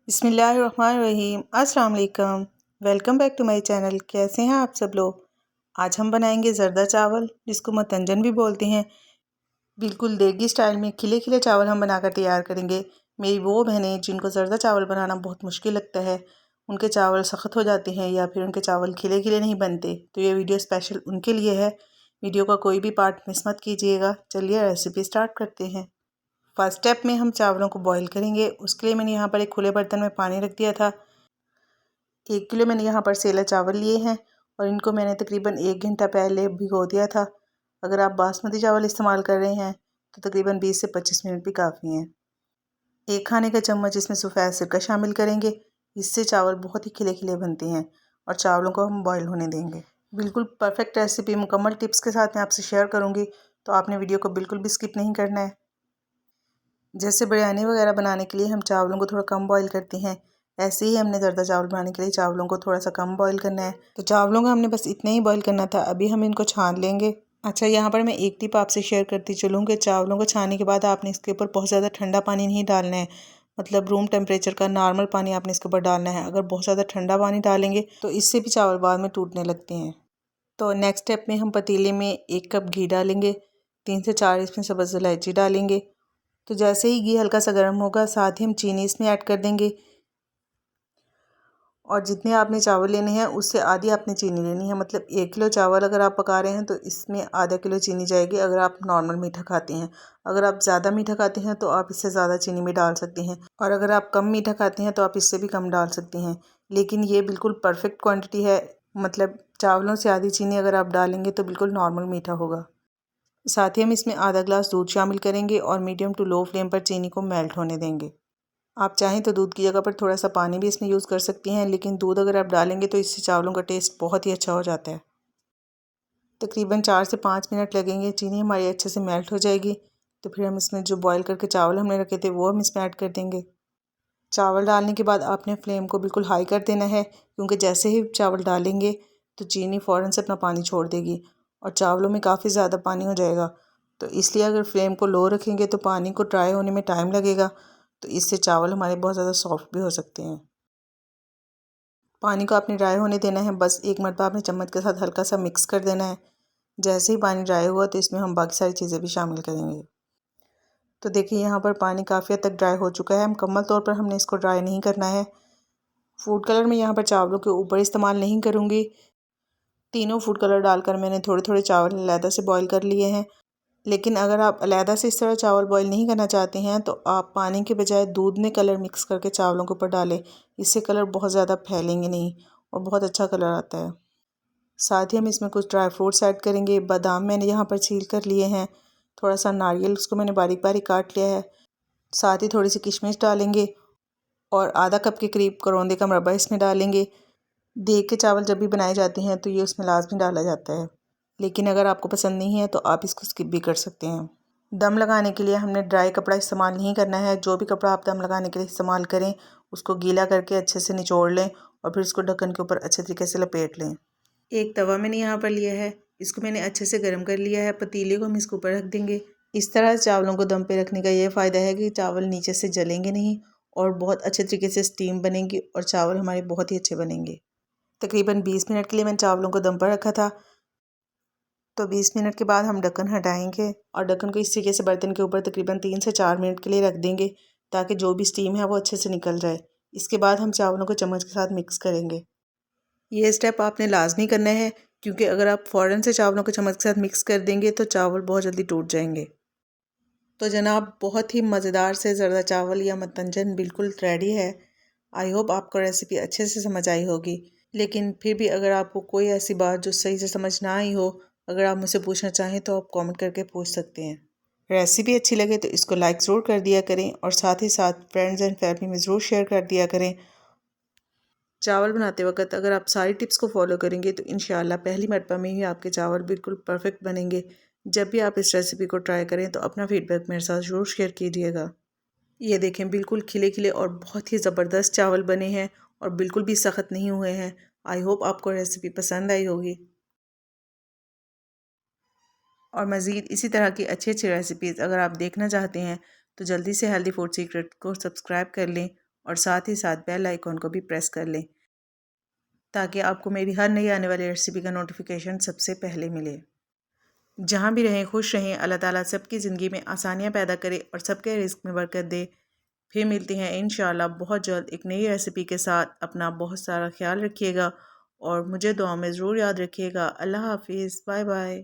बिस्मिल्लाहिर्रहमानिर्रहीम। अस्सलाम वालेकुम। Welcome back to my channel. कैसे हैं आप सब लोग। आज हम बनाएंगे ज़रदा चावल, जिसको मतंजन भी बोलते हैं। बिल्कुल देगी स्टाइल में खिले खिले चावल हम बनाकर तैयार करेंगे। मेरी वो बहनें जिनको ज़रदा चावल बनाना बहुत मुश्किल लगता है, उनके चावल सख्त हो जाते हैं या फिर उनके चावल खिले खिले नहीं बनते, तो ये वीडियो स्पेशल उनके लिए है। वीडियो का कोई भी पार्ट मिस मत कीजिएगा। चलिए रेसिपी स्टार्ट करते हैं। फर्स्ट स्टेप में हम चावलों को बॉईल करेंगे। उसके लिए मैंने यहाँ पर एक खुले बर्तन में पानी रख दिया था। 1 किलो मैंने यहाँ पर सेला चावल लिए हैं और इनको मैंने तकरीबन 1 घंटा पहले भिगो दिया था। अगर आप बासमती चावल इस्तेमाल कर रहे हैं तो तकरीबन 20 से 25 मिनट भी काफ़ी हैं। 1 खाने का चम्मच इसमें सफ़ेद सिरका शामिल करेंगे। इससे चावल बहुत ही खिले खिले बनते हैं और चावलों को हम बॉयल होने देंगे। बिल्कुल परफेक्ट रेसिपी मुकम्मल टिप्स के साथ मैं आपसे शेयर करूँगी, तो आपने वीडियो को बिल्कुल भी स्किप नहीं करना है। जैसे बिरयानी वगैरह बनाने के लिए हम चावलों को थोड़ा कम बॉईल करते हैं, ऐसे ही हमने ज़रदा चावल बनाने के लिए चावलों को थोड़ा सा कम बॉईल करना है। तो चावलों को हमने बस इतना ही बॉईल करना था। अभी हम इनको छान लेंगे। अच्छा, यहाँ पर मैं एक टिप आपसे शेयर करती चलूँ कि चावलों को छानने के बाद आपने इसके ऊपर बहुत ज़्यादा ठंडा पानी नहीं डालना है, मतलब रूम टेम्परेचर का नॉर्मल पानी आपने इसके ऊपर डालना है। अगर बहुत ज़्यादा ठंडा पानी डालेंगे तो इससे भी चावल बाद में टूटने लगते हैं। तो नेक्स्ट स्टेप में हम पतीले में 1 कप घी डालेंगे, 3 से 4 इसमें सब्ज़ इलायची डालेंगे। तो जैसे ही घी हल्का सा गर्म होगा, साथ ही हम चीनी इसमें ऐड कर देंगे और जितने आपने चावल लेने हैं उससे आधी आपने चीनी लेनी है। मतलब 1 किलो चावल अगर आप पका रहे हैं तो इसमें आधा किलो चीनी जाएगी, अगर आप नॉर्मल मीठा खाते हैं। अगर आप ज़्यादा मीठा खाते हैं तो आप इससे ज़्यादा चीनी भी डाल सकते हैं, और अगर आप कम मीठा खाते हैं तो आप इससे भी कम डाल सकते हैं। लेकिन ये बिल्कुल परफेक्ट क्वान्टिटी है, मतलब चावलों से आधी चीनी अगर आप डालेंगे तो बिल्कुल नॉर्मल मीठा होगा। साथ ही हम इसमें आधा ग्लास दूध शामिल करेंगे और मीडियम टू लो फ्लेम पर चीनी को मेल्ट होने देंगे। आप चाहें तो दूध की जगह पर थोड़ा सा पानी भी इसमें यूज़ कर सकती हैं, लेकिन दूध अगर आप डालेंगे तो इससे चावलों का टेस्ट बहुत ही अच्छा हो जाता है। तकरीबन 4 से 5 मिनट लगेंगे, चीनी हमारी अच्छे से मेल्ट हो जाएगी। तो फिर हम इसमें जो बॉईल करके चावल हमने रखे थे वो हम इसमें ऐड कर देंगे। चावल डालने के बाद आपने फ्लेम को बिल्कुल हाई कर देना है, क्योंकि जैसे ही चावल डालेंगे तो चीनी फ़ौरन से अपना पानी छोड़ देगी और चावलों में काफ़ी ज़्यादा पानी हो जाएगा। तो इसलिए अगर फ्लेम को लो रखेंगे तो पानी को ड्राई होने में टाइम लगेगा, तो इससे चावल हमारे बहुत ज़्यादा सॉफ्ट भी हो सकते हैं। पानी को आपने ड्राई होने देना है, बस एक मरतबा आपने चम्मच के साथ हल्का सा मिक्स कर देना है। जैसे ही पानी ड्राई हुआ तो इसमें हम बाकी सारी चीज़ें भी शामिल करेंगे। तो देखिए यहाँ पर पानी काफ़ी हद तक ड्राई हो चुका है। मुकम्मल तौर पर हमने इसको ड्राई नहीं करना है। फूड कलर मैं यहाँ पर चावलों के ऊपर इस्तेमाल नहीं करूँगी। तीनों फूड कलर डालकर मैंने थोड़े थोड़े चावल अलहदा से बॉईल कर लिए हैं। लेकिन अगर आप अलहदा से इस तरह चावल बॉईल नहीं करना चाहते हैं तो आप पानी के बजाय दूध में कलर मिक्स करके चावलों के ऊपर डालें। इससे कलर बहुत ज़्यादा फैलेंगे नहीं और बहुत अच्छा कलर आता है। साथ ही हम इसमें कुछ ड्राई फ्रूट्स ऐड करेंगे। बादाम मैंने यहाँ पर छील कर लिए हैं, थोड़ा सा नारियल उसको मैंने बारीक बारीक काट लिया है। साथ ही थोड़ी सी किशमिश डालेंगे और आधा कप के करीब करौंदे का मरबा इसमें डालेंगे। देग के चावल जब भी बनाए जाते हैं तो ये उसमें लाजमी डाला जाता है, लेकिन अगर आपको पसंद नहीं है तो आप इसको स्किप भी कर सकते हैं। दम लगाने के लिए हमने ड्राई कपड़ा इस्तेमाल नहीं करना है। जो भी कपड़ा आप दम लगाने के लिए इस्तेमाल करें उसको गीला करके अच्छे से निचोड़ लें और फिर उसको ढक्कन के ऊपर अच्छे तरीके से लपेट लें। एक तवा मैंने यहाँ पर लिया है, इसको मैंने अच्छे से गर्म कर लिया है। पतीले को हम इसके ऊपर रख देंगे। इस तरह चावलों को दम पे रखने का ये फ़ायदा है कि चावल नीचे से जलेंगे नहीं और बहुत अच्छे तरीके से स्टीम बनेंगी और चावल हमारे बहुत ही अच्छे बनेंगे। तकरीबन 20 मिनट के लिए मैंने चावलों को दम पर रखा था। तो 20 मिनट के बाद हम ढक्कन हटाएंगे और ढक्कन को इस तरीके से बर्तन के ऊपर तकरीबन 3 से 4 मिनट के लिए रख देंगे, ताकि जो भी स्टीम है वो अच्छे से निकल जाए। इसके बाद हम चावलों को चम्मच के साथ मिक्स करेंगे। ये स्टेप आपने लाजमी करना है, क्योंकि अगर आप फ़ौरन से चावलों को चम्मच के साथ मिक्स कर देंगे तो चावल बहुत जल्दी टूट जाएंगे। तो जनाब, बहुत ही मज़ेदार से ज़रदा चावल या मतंजन बिल्कुल रेडी है। आई होप आपको रेसिपी अच्छे से समझ आई होगी। लेकिन फिर भी अगर आपको कोई ऐसी बात जो सही से समझ ना आई हो, अगर आप मुझसे पूछना चाहें तो आप कमेंट करके पूछ सकते हैं। रेसिपी अच्छी लगे तो इसको लाइक ज़रूर कर दिया करें और साथ ही साथ फ्रेंड्स एंड फैमिली में ज़रूर शेयर कर दिया करें। चावल बनाते वक्त अगर आप सारी टिप्स को फॉलो करेंगे तो इंशाल्लाह पहली मरतबा में ही आपके चावल बिल्कुल परफेक्ट बनेंगे। जब भी आप इस रेसिपी को ट्राई करें तो अपना फीडबैक मेरे साथ ज़रूर शेयर कीजिएगा। ये देखें, बिल्कुल खिले खिले और बहुत ही ज़बरदस्त चावल बने हैं और बिल्कुल भी सख्त नहीं हुए हैं। आई होप आपको रेसिपी पसंद आई होगी। और मज़ीद इसी तरह की अच्छी अच्छी रेसिपीज़ अगर आप देखना चाहते हैं तो जल्दी से हेल्दी फूड सीक्रेट को सब्सक्राइब कर लें और साथ ही साथ बेल आइकॉन को भी प्रेस कर लें ताकि आपको मेरी हर नई आने वाली रेसिपी का नोटिफिकेशन सबसे पहले मिले। जहाँ भी रहें खुश रहें, अल्लाह ताला सबकी ज़िंदगी में आसानियाँ पैदा करे और सबके रिस्क में बरकत दे। फिर मिलते हैं इंशाल्लाह बहुत जल्द एक नई रेसिपी के साथ। अपना बहुत सारा ख्याल रखिएगा और मुझे दुआ में ज़रूर याद रखिएगा। अल्लाह हाफिज़, बाय बाय।